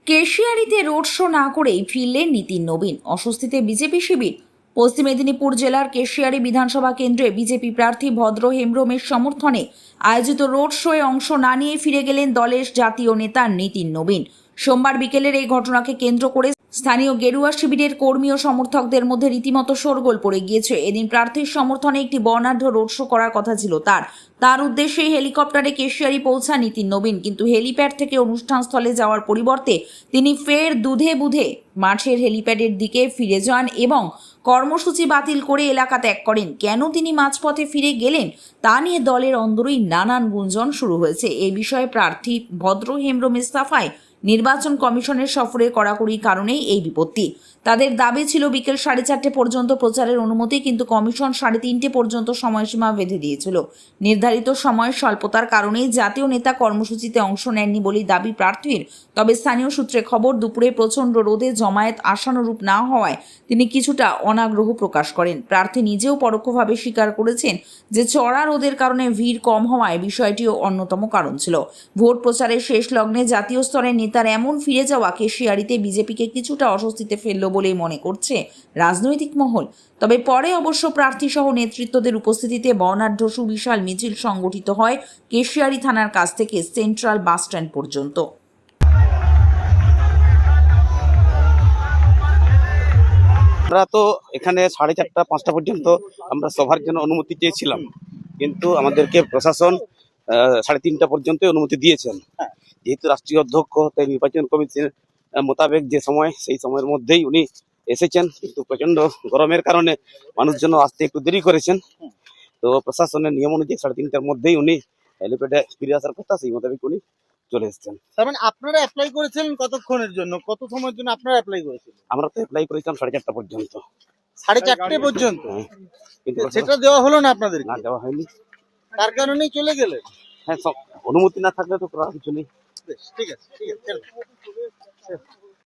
কেশিয়ারিতে road show না করেই ফিরলেন নীতিন নবীন। অস্বস্তিতে বিজেপি শিবির। পশ্চিম মেদিনীপুর জেলার কেশিয়ারি বিধানসভা কেন্দ্রে বিজেপি প্রার্থী ভদ্র হেমব্রমের সমর্থনে আয়োজিত রোড শোয়ে অংশ না নিয়ে ফিরে গেলেন দলের জাতীয় নেতা নীতিন নবীন। সোমবার বিকেলের এই ঘটনাকে কেন্দ্র করে স্থানীয় গেরুয়া শিবিরের কর্মী ও সমর্থকদের মধ্যে রীতিমতো শোরগোল পড়ে গিয়েছে। এদিন প্রার্থীর সমর্থনে একটি বর্ণাঢ্য রোড শো করার কথা ছিল তার উদ্দেশ্যে হেলিকপ্টারে কেশিয়ারি পৌঁছান নীতিন নবীন, কিন্তু হেলিপ্যাড থেকে অনুষ্ঠানস্থলে যাওয়ার পরিবর্তে তিনি ফের দুধে বুধে মাঠের হেলিপ্যাডের দিকে ফিরে যান এবং কর্মসূচি বাতিল করে এলাকা ত্যাগ করেন। কেন তিনি মাঝপথে ফিরে গেলেন তা নিয়ে দলের অন্দরেই নানান গুঞ্জন শুরু হয়েছে। এই বিষয়ে প্রার্থী ভদ্র হেমব্রমের সাফাই, নির্বাচন কমিশনের সফরের কড়াকড়ির কারণেই এই বিপত্তি। তাদের দাবি ছিল বিকেল 4:30 পর্যন্ত প্রচারের অনুমতি, কিন্তু কমিশন 3:30 পর্যন্ত সময়সীমা বেঁধে দিয়েছিল। নির্ধারিত সময়ের স্বল্পতার কারণেই জাতীয় নেতা কর্মসূচিতে অংশ নেননি বলেই দাবি প্রার্থীর। তবে স্থানীয় সূত্রে খবর, দুপুরে প্রচণ্ড রোদে জমায়েত আশানুরূপ না হওয়ায় তিনি কিছুটা অনাগ্রহ প্রকাশ করেন। প্রার্থী নিজেও পরোক্ষভাবে স্বীকার করেছেন যে চড়া রোদের কারণে ভিড় কম হওয়ায় বিষয়টিও অন্যতম কারণ ছিল। ভোট প্রচারের শেষ লগ্নে জাতীয় স্তরের নেতার এমন ফিরে যাওয়া কেশিয়ারিতে বিজেপিকে কিছুটা অস্বস্তিতে ফেলল বলেই মনে করছে রাজনৈতিক মহল। তবে পরে অবশ্য প্রার্থী সহ নেতৃত্বদের উপস্থিতিতে বর্ণাঢ্য সুবিশাল মিছিল সংগঠিত হয় কেশিয়ারি থানার কাছ থেকে সেন্ট্রাল বাস স্ট্যান্ড পর্যন্ত। আমরা তো এখানে 4:30 5টা পর্যন্ত আমরা সভার জন্য অনুমতি চেয়েছিলাম, কিন্তু আমাদেরকে প্রশাসন 3:30 পর্যন্ত অনুমতি দিয়েছেন। যেহেতু রাষ্ট্রীয় অধ্যক্ষ, তাই নির্বাচন কমিশনের মোতাবেক যে সময়, সেই সময়ের মধ্যেই উনি এসেছেন, কিন্তু প্রচন্ড গরমের কারণে মানুষজন আসতে একটু দেরি করেছেন। তো প্রশাসনের নিয়ম অনুযায়ী 3:30টার মধ্যেই উনি হেলিপ্যাডে ফিরে আসার কথা, সেই মোতাবেক উনি চলে এসেছেন। তার মানে আপনারা অ্যাপ্লাই করেছিলেন কতক্ষণের জন্য, কত সময়ের জন্য আপনারা অ্যাপ্লাই করেছিলেন? আমরা তো অ্যাপ্লাই করেছিলাম 4:30 পর্যন্ত। 4:30 পর্যন্ত? কিন্তু সেটা দেওয়া হলো না আপনাদের? না, দেওয়া হয়নি। তার কারণেই চলে গেলেন? হ্যাঁ, অনুমতি না থাকলে তো করার কিছু নেই। ঠিক আছে, ঠিক আছে।